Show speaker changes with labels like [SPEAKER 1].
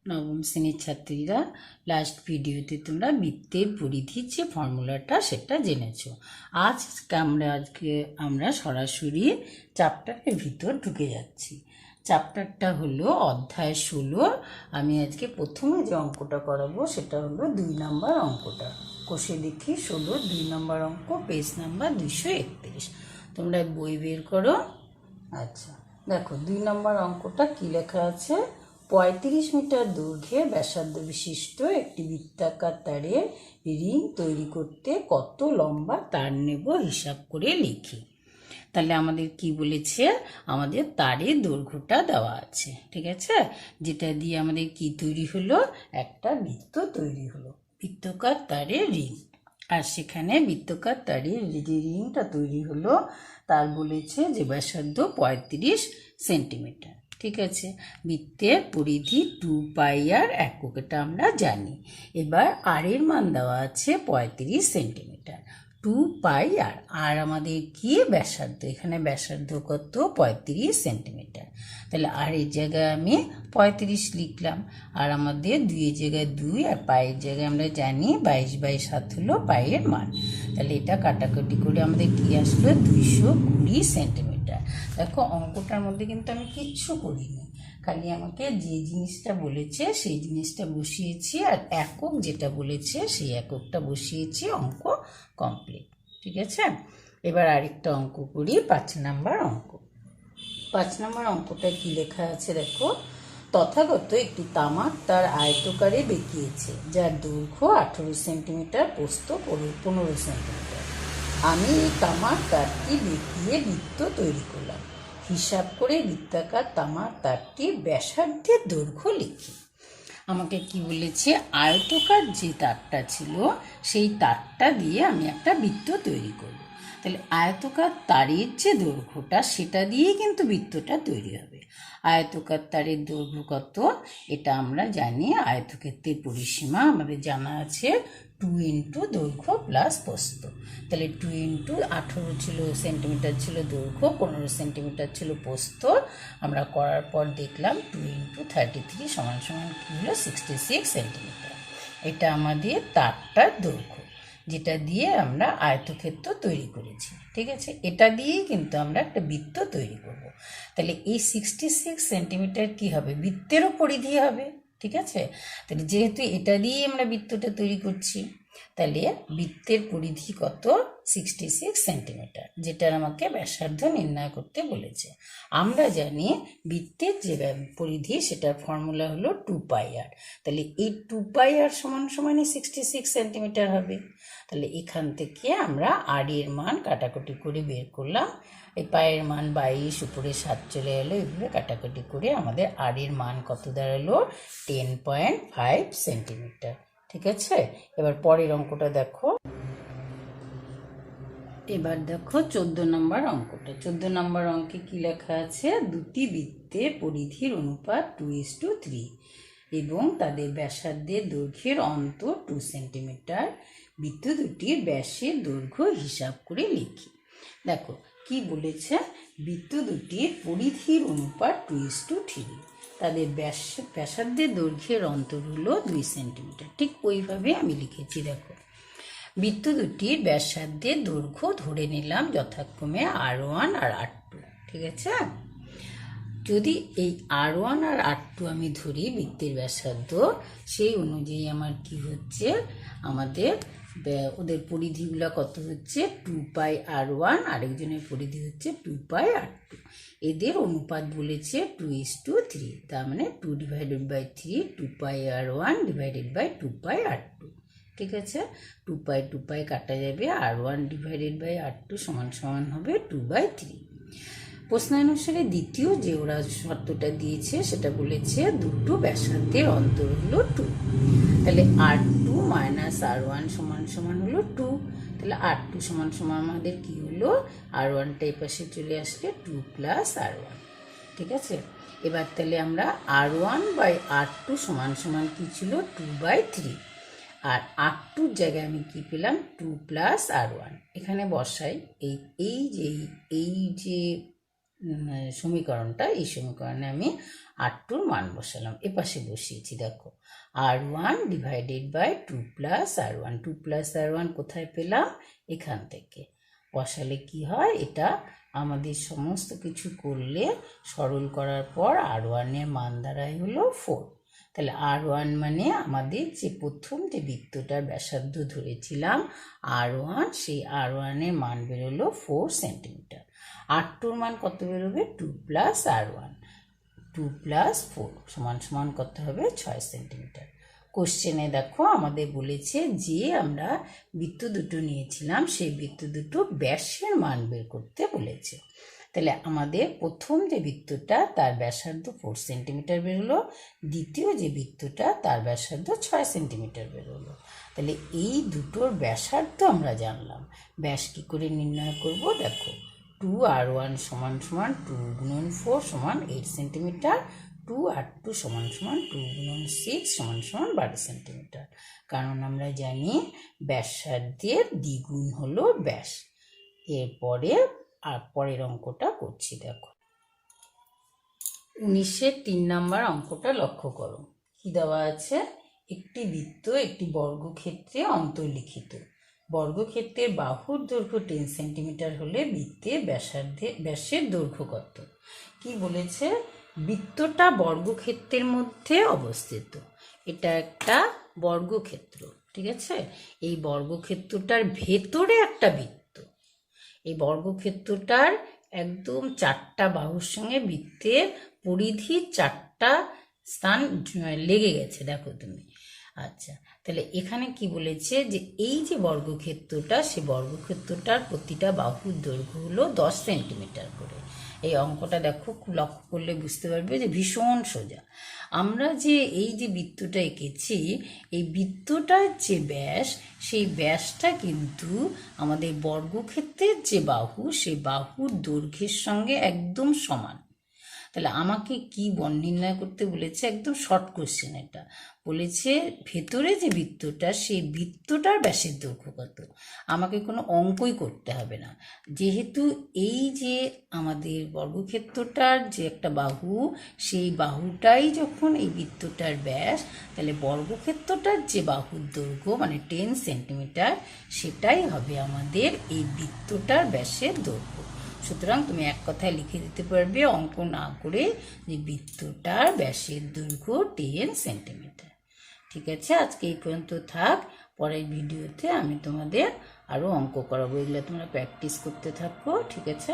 [SPEAKER 1] নবম শ্রেণীর ছাত্রীরা, লাস্ট ভিডিওতে তোমরা বৃত্তের পরিধির যে ফর্মুলাটা সেটা জেনেছো। আজকে আমরা সরাসরি চ্যাপ্টারের ভিতর ঢুকে যাচ্ছি। চ্যাপ্টারটা হলো অধ্যায় 16। আমি আজকে প্রথমে যে অঙ্কটা করাবো সেটা হলো 2 নম্বর অঙ্কটা। কষে দেখি 16 2 নম্বর অঙ্ক, পেজ নাম্বার 231। তোমরা বই বের করো। আচ্ছা, দেখো 2 নম্বর অঙ্কটা কি লেখা আছে। 35 মিটার দৈর্ঘ্যে ব্যাসার্ধ বিশিষ্ট একটি বৃত্তাকার তারের রিং তৈরি করতে কত লম্বা তার নেব হিসাব করে লিখি। তাহলে আমাদের কি বলেছে, আমাদের তারের দৈর্ঘ্যটা দেওয়া আছে, ঠিক আছে, যেটা দিয়ে আমাদের কি তৈরি হলো, একটা বৃত্ত তৈরি হলো, বৃত্তাকার তারের রিং। আর সেখানে বৃত্তাকার তারের যে রিংটা তৈরি হলো তার বলেছে যে ব্যাসার্ধ 35 সেন্টিমিটার, ঠিক আছে। বৃত্তের পরিধি 2πr একক, এটা আমরা জানি। এবার আর এর মান দেওয়া আছে 35 সেন্টিমিটার, 2πr। আর আমাদের কি ব্যাসার্ধ, এখানে ব্যাসার্ধ কত, 35 সেন্টিমিটার। তাহলে আর এর জায়গায় আমি 35 লিখলাম, আর আমাদের 2 এর জায়গায় 2, আর পায়ের জায়গায় আমরা জানি 22/7 হলো পায়ের মান। তাহলে এটা কাটাকাটি করে আমাদের কি আসলো, 220 সেন্টিমিটার। দেখো অঙ্কটার মধ্যে কিন্তু আমি কিচ্ছু করিনি, খালি আমাকে যে জিনিসটা বলেছে সেই জিনিসটা বসিয়েছি, আর একক যেটা বলেছে সেই এককটা বসিয়েছি, অঙ্ক কমপ্লিট, ঠিক আছে। এবার আরেকটা অঙ্ক করি, 5 নম্বর অঙ্ক। 5 নম্বর অঙ্কটা কি লেখা আছে দেখো। তথাগত একটি তামাক তার আয়তকারে বেঁকিয়েছে, যার দৈর্ঘ্য 18 সেন্টিমিটার, প্রস্থ 15 সেন্টিমিটার। আমি এই তামাক তারটি বেঁকিয়ে বৃত্ত তৈরি করলাম, হিসাব করে বৃত্তাকার তামাক তারটির ব্যাসার্ধের দৈর্ঘ্য লিখি। আমাকে কি বলেছে, আয়তকার যে তারটা ছিল সেই তারটা দিয়ে আমি একটা বৃত্ত তৈরি করব। তাহলে আয়তকার তারের যে দৈর্ঘ্যটা সেটা দিয়েই কিন্তু বৃত্তটা তৈরি হবে। আয়তকার তারের দৈর্ঘ্য কত, এটা আমরা জানি। আয়তক্ষেত্রের পরিসীমা আমাদের জানা আছে 2 ইন্টু দৈর্ঘ্য প্লাস প্রস্থ। তাহলে 2 ইন্টু 18 ছিল সেন্টিমিটার ছিল দৈর্ঘ্য, 15 সেন্টিমিটার ছিল প্রস্থ। আমরা করার পর দেখলাম 2 ইন্টু 33 সমান সমান কী হলো, 66 সেন্টিমিটার। এটা আমাদের তারটার দৈর্ঘ্য, যেটা দিয়ে আমরা আয়তক্ষেত্র তৈরি করেছি, ঠিক আছে। এটা দিয়েই কিন্তু আমরা একটা বৃত্ত তৈরি করব। তাহলে এই 66 সেন্টিমিটার কি হবে, বৃত্তেরও পরিধি হবে, ঠিক আছে। তাহলে যেহেতু এটা দিয়েই আমরা বৃত্তটা তৈরি করছি, তাহলে বৃত্তের পরিধি কত, 66 সেন্টিমিটার, যেটার আমাকে ব্যাসার্ধ নির্ণয় করতে বলেছে। আমরা জানি বৃত্তের যে পরিধি সেটার ফর্মুলা হলো 2πr। তাহলে এই 2πr সমান সমানই 66 সেন্টিমিটার হবে। তাহলে এখান থেকে আমরা আর এর মান কাটাকুটি করে বের করলাম। এই পায়ের মান 22, উপরে 7 চলে এলো, এগুলো কাটাকুটি করে আমাদের আর এর মান কত দাঁড়ালো, 10.5 সেন্টিমিটার, ঠিক আছে। এবার পরের অঙ্কটা দেখো। এবার দেখো 14 নম্বর অঙ্কটা। 14 নম্বর অঙ্কে কি লেখা আছে, দুটি বৃত্তের পরিধির অনুপাত 2:3 এবং তাদের ব্যাসার্ধের দৈর্ঘ্যের অন্তর 2 সেন্টিমিটার। বৃত্ত দুটির ব্যাসের দৈর্ঘ্য হিসাব করে লিখি। দেখো কি বলেছে, বৃত্ত দুটির পরিধির অনুপাত 2:3, তাদের ব্যাসার্ধের দৈর্ঘ্যের অন্তর হলো 2 সেন্টিমিটার। ঠিক ওইভাবে আমি লিখেছি। দেখো বৃত্ত দুটির ব্যাসার্ধের দৈর্ঘ্য ধরে নিলাম যথাক্রমে R1 আর R2, ঠিক আছে। যদি এই R1 আর R2 আমি ধরি বৃত্তের ব্যাসার্ধ, সেই অনুযায়ী আমার কি হচ্ছে, আমাদের ওদের পরিধিগুলো কত হচ্ছে, 2πr1, আরেকজনের পরিধি হচ্ছে 2πr2। এদের অনুপাত বলেছে 2:3, তার মানে 2/3, 2πr1 ডিভাইডেড বাই 2πr2, ঠিক আছে। 2π কাটা যাবে, R1/R2 সমান সমান হবে 2/3। প্রশ্নানুসারে দ্বিতীয় যে ওরা শর্তটা দিয়েছে সেটা বলেছে দুটো ব্যাসার্ধের অন্তর হলো 2। তাহলে R2 মাইনাস R1 সমান সমান হলো 2। তাহলে R2 সমান সমান আমাদের কি হলো, R1টা এই পাশে চলে আসলে 2 প্লাস R1, ঠিক আছে। এবার তাহলে আমরা R1/R2 সমান সমান কি ছিল, 2/3। আর R2-র জায়গায় আমি কি পেলাম, 2 প্লাস R1। এখানে বসাই এই যে সমীকরণটা, এই সমীকরণে আমি R2 মান বসালাম, এপাশে বসিয়েছি। দেখো R1 divided by 2 plus R1, 2 plus R1 কোথায় পেলাম? এখান থেকে বসালে কি হয়, এটা আমাদের সমস্ত কিছু করলে সরল করার পর R1 এর মান দাঁড়ায় হলো 4। তাহলে R1 মানে আমাদের যে প্রথম যে বৃত্তটার ব্যাসার্ধ ধরেছিলাম R1, সেই R1 এর মান বেরোলো 4 সেন্টিমিটার। R2 মান কত বেরোবে? 2 প্লাস R1, 2 প্লাস 4 সমান সমান কত হবে? 6 সেন্টিমিটার। কোশ্চেনে দেখো আমাদের বলেছে যে আমরা বৃত্ত দুটো নিয়েছিলাম, সেই বৃত্ত দুটো ব্যাসের মান বের করতে বলেছে। তাহলে আমাদের প্রথম যে বৃত্তটা তার ব্যাসার্ধ 4 সেন্টিমিটার বেরোলো, দ্বিতীয় যে বৃত্তটা তার ব্যাসার্ধ 6 সেন্টিমিটার বেরোলো। তাহলে এই দুটোর ব্যাসার্ধ আমরা জানলাম। ব্যাস কী করে নির্ণয় করব? দেখো 2R1 সমান সমান 2 গুণন 4 সমান 8 সেন্টিমিটার, 2R2 সমান সমান 2 গুণন 6 সমান সমান 12 সেন্টিমিটার। কারণ আমরা জানি ব্যাসার্ধের দ্বিগুণ হলো ব্যাস। এরপরে আর পরের অঙ্কটা করছি। দেখো 19-এর 3 নম্বর অঙ্কটা লক্ষ্য করো। কি দেওয়া আছে? একটি বৃত্ত একটি বর্গক্ষেত্রে অন্তর্লিখিত। বর্গক্ষেত্রের বাহুর দৈর্ঘ্য 10 সেন্টিমিটার হলে বৃত্তের ব্যাসের দৈর্ঘ্য কত? কি বলেছে? বৃত্তটা বর্গক্ষেত্রের মধ্যে অবস্থিত। এটা একটা বর্গক্ষেত্র, ঠিক আছে? এই বর্গক্ষেত্রটার ভেতরে একটা বৃত্ত। এই বর্গক্ষেত্রটার একদম 4টা বাহুর সঙ্গে বৃত্তের পরিধির 4টা স্থান লেগে গেছে, দেখো তুমি। আচ্ছা, তাহলে এখানে কি বলেছে যে এই যে বর্গক্ষেত্রটা, সে বর্গক্ষেত্রটার প্রতিটা বাহুর দৈর্ঘ্য হলো 10 সেন্টিমিটার করে। এই অঙ্কটা দেখো, লক্ষ্য করলে বুঝতে পারবে যে ভীষণ সোজা। আমরা যে এই যে বৃত্তটা এঁকেছি, এই বৃত্তটার যে ব্যাস, সেই ব্যাসটা কিন্তু আমাদের বর্গক্ষেত্রের যে বাহু, সেই বাহুর দৈর্ঘ্যের সঙ্গে একদম সমান। তাহলে আমাকে কি নির্ণয় করতে বলেছে? একদম শর্ট কোশ্চেন এটা। বলেছে ভেতরে যে বৃত্তটা, সেই বৃত্তটার ব্যাসের দৈর্ঘ্য কত। আমাকে কোনো অঙ্কই করতে হবে না, যেহেতু এই যে আমাদের বর্গক্ষেত্রটার যে একটা বাহু, সেই বাহুটাই যখন এই বৃত্তটার ব্যাস, তাহলে বর্গক্ষেত্রটার যে বাহুর দৈর্ঘ্য মানে 10 সেন্টিমিটার, সেটাই হবে আমাদের এই বৃত্তটার ব্যাসের দৈর্ঘ্য। সুতরাং তুমি এক কথায় লিখে দিতে পারবে অঙ্ক না করে যে বৃত্তটার ব্যাসের দৈর্ঘ্য 10 সেন্টিমিটার। ঠিক আছে, আজকে এই পর্যন্ত থাক। পরের ভিডিওতে আমি তোমাদের আরও অঙ্ক করাবো, এগুলো তোমরা প্র্যাকটিস করতে থাকো, ঠিক আছে?